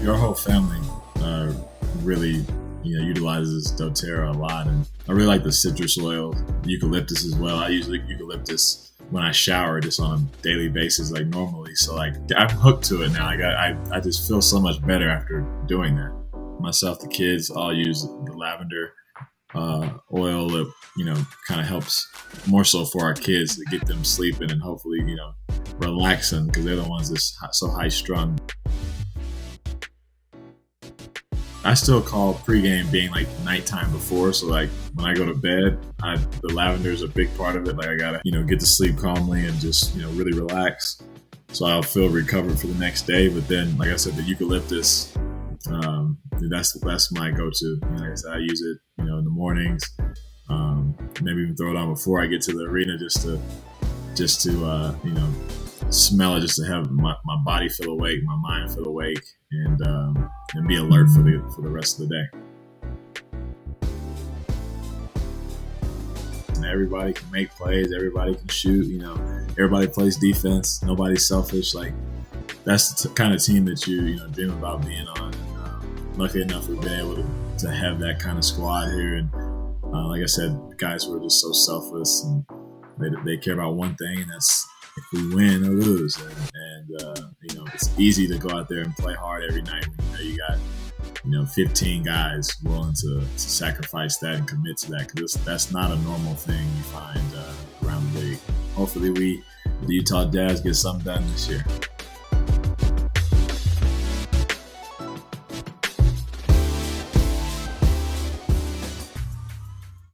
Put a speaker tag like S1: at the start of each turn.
S1: Your whole family really, utilizes doTERRA a lot, and I really like the citrus oil, eucalyptus as well. I use eucalyptus when I shower, just on a daily basis, like normally. So like I'm hooked to it now. I just feel so much better after doing that. Myself, the kids all use the lavender oil that kind of helps more so for our kids to get them sleeping and hopefully relaxing, because they're the ones that's so high strung. I still call pregame being like nighttime before. So like when I go to bed, the lavender is a big part of it. Like I gotta, get to sleep calmly and just, really relax. So I'll feel recovered for the next day. But then, like I said, the eucalyptus, that's my go-to. Like I said, I use it, in the mornings. Maybe even throw it on before I get to the arena, just to smell it, just to have my body feel awake, my mind feel awake, and be alert for the rest of the day. And everybody can make plays, everybody can shoot, everybody plays defense, nobody's selfish. Like that's the kind of team that you dream about being on. And, lucky enough, we've been able to have that kind of squad here, and like I said, guys who are just so selfless, and they care about one thing, and that's if we win or lose. And it's easy to go out there and play hard every night when you got 15 guys willing to sacrifice that and commit to that, because that's not a normal thing you find around the league. Hopefully the Utah Jazz get something done this year.